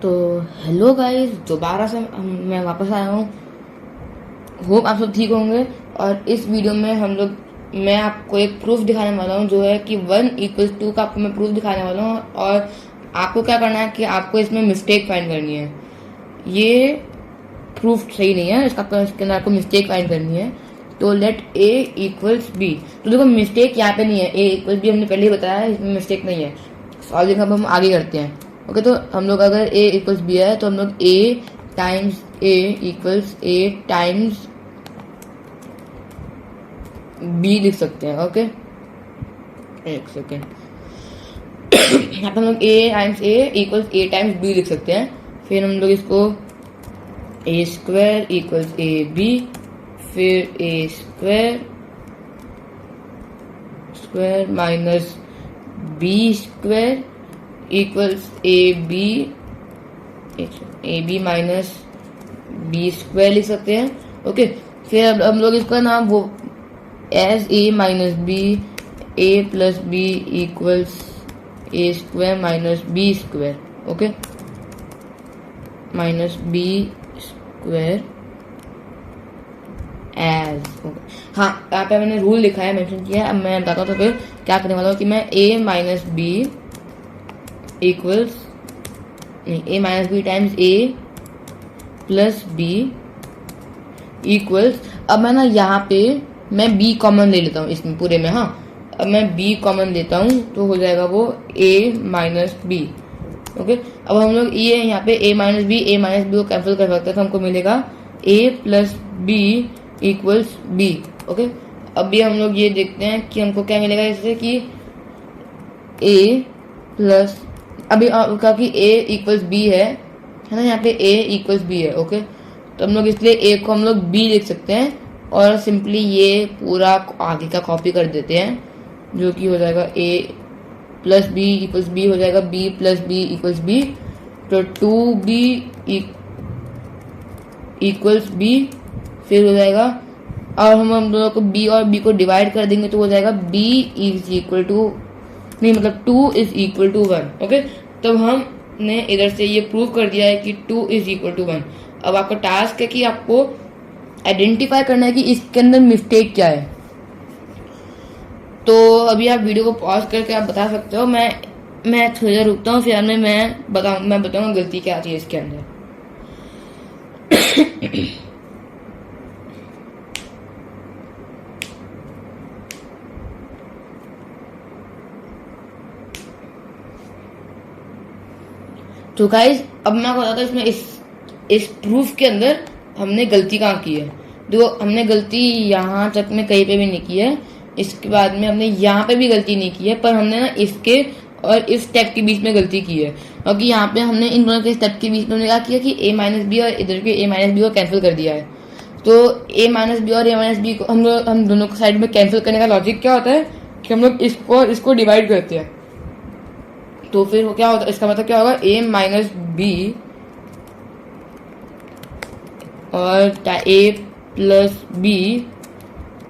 तो hello guys, दोबारा से मैं वापस आया हूँ। होप आप सब ठीक होंगे। और इस वीडियो में मैं आपको एक प्रूफ दिखाने वाला हूँ, जो है कि 1 = 2 का आपको मैं प्रूफ दिखाने वाला हूँ। और आपको क्या करना है कि आपको इसमें मिस्टेक फाइंड करनी है। ये प्रूफ सही नहीं है, इसके अंदर आपको मिस्टेक फाइंड करनी है। तो लेट a = b। तो देखो, मिस्टेक यहाँ पे नहीं है, a = b हमने पहले ही बताया है, इसमें मिस्टेक नहीं है। सॉल्विंग अब हम आगे करते हैं। ओके, तो हम लोग अगर a = b है तो हम लोग a times a times b लिख सकते हैं। ओके, एक सेकेंड। यहाँ पे हम लोग a टाइम्स b लिख सकते हैं। फिर हम लोग इसको a² = ab, फिर a² minus b² equals ab minus b² लिख सकते हैं। ओके, फिर अब हम लोग इसका नाम वो as a minus b, a plus b equals a² minus b²। Okay, minus b² as. हाँ, यहाँ पे मैंने रूल लिखा है, मेंशन किया है। अब मैं बताता हूँ तो फिर क्या करने वाला हूँ कि मैं a minus b equals a minus b times a plus b equals, अब मैं ना यहाँ पे मैं b कॉमन ले लेता हूँ इसमें पूरे में। हाँ, अब मैं b कॉमन लेता हूँ तो हो जाएगा वो a माइनस b। ओके, अब हम लोग ये यहाँ पे a माइनस b को कैंसिल कर सकते हैं, तो हमको मिलेगा a plus b equals b। Okay, अभी हम लोग ये देखते हैं कि हमको क्या मिलेगा इससे कि a प्लस, अभी क्योंकि a इक्वल्स b है ना, यहाँ पे a इक्वल्स b है। ओके, तो हम लोग इसलिए a को हम लोग b लिख सकते हैं और सिंपली ये पूरा आगे का कॉपी कर देते हैं, जो कि हो जाएगा a plus b equals b हो जाएगा b plus b equals b। तो 2b इक्वल्स b फिर हो जाएगा, और हम दोनों को b और b को डिवाइड कर देंगे तो हो जाएगा b इज इक्वल टू, नहीं मतलब 2 इज इक्वल टू 1। ओके, तब हमने इधर से ये प्रूव कर दिया है कि 2 इज इक्वल टू 1। अब आपका टास्क है कि आपको आइडेंटिफाई करना है कि इसके अंदर मिस्टेक क्या है। तो अभी आप वीडियो को पॉज करके आप बता सकते हो। मैं थोड़ी देर रुकता हूँ, फिर मैं बताऊंगा गलती क्या आती है इसके अंदर। तो गाइज, अब मैं आपको बताता हूँ इसमें इस प्रूफ के अंदर हमने गलती कहाँ की है। देखो, हमने गलती यहाँ तक में कहीं पे भी नहीं की है, इसके बाद में हमने यहाँ पे भी गलती नहीं की है, पर हमने ना इसके और इस स्टेप के बीच में गलती की है। क्योंकि यहाँ पे हमने इन दोनों के स्टेप के बीच में क्या किया कि a माइनस बी और इधर के a माइनस बी को कैंसिल कर दिया है। तो a माइनस बी और a माइनस बी को हम दोनों को साइड में कैंसिल करने का लॉजिक क्या होता है कि हम लोग इसको डिवाइड करते हैं। तो फिर वो क्या होता है, इसका मतलब क्या होगा, a माइनस बी और a plus B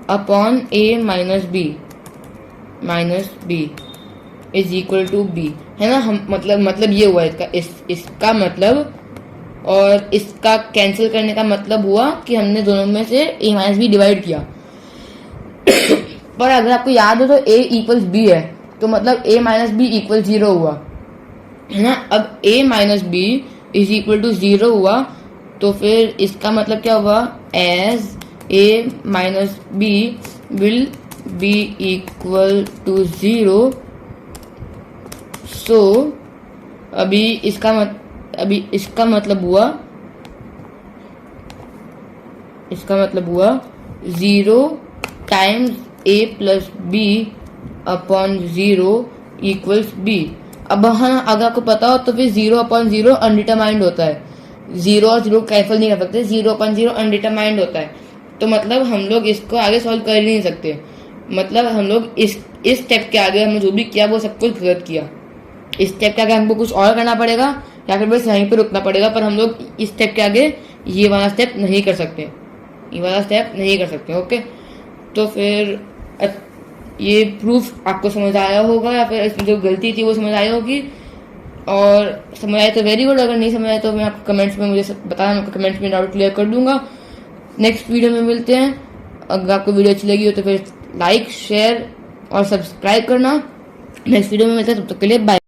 upon a minus B is equal to b, है ना। हम मतलब ये हुआ इसका मतलब, और इसका कैंसिल करने का मतलब हुआ कि हमने दोनों में से a माइनस बी डिवाइड किया। पर अगर आपको याद हो तो a इक्वल्स b है, तो मतलब a माइनस बी इक्वल 0 हुआ, है ना। अब a minus B is equal to 0 हुआ, तो फिर इसका मतलब क्या हुआ, as a minus B will be equal to 0। So अभी इसका मतलब हुआ 0 times a plus B upon 0 equals b। अब हाँ, अगर आपको पता हो तो फिर 0 अपॉन 0 अनडिटरमाइंड होता है, 0 और 0 कैंसिल नहीं कर सकते, 0 अपॉन 0 अनडिटरमाइंड होता है। तो मतलब हम लोग इसको आगे सॉल्व कर ही नहीं सकते। मतलब हम लोग इस स्टेप के आगे हमने जो भी किया वो सब कुछ गलत किया। इस स्टेप के आगे हमको कुछ और करना पड़ेगा या फिर बस यहीं पे रुकना पड़ेगा, पर हम लोग इस स्टेप के आगे ये वाला स्टेप नहीं कर सकते, ओके, तो फिर ये प्रूफ आपको समझ आया होगा या फिर इसमें जो गलती थी वो समझ आई होगी। और समझ आए तो वेरी गुड, अगर नहीं समझ आए तो मैं आपको कमेंट्स में मुझे बताना, मैं आपको कमेंट्स में डाउट क्लियर कर दूंगा। नेक्स्ट वीडियो में मिलते हैं। अगर आपको वीडियो अच्छी लगी हो तो फिर लाइक शेयर और सब्सक्राइब करना। नेक्स्ट वीडियो में मिलते हैं, तब तक के लिए बाय।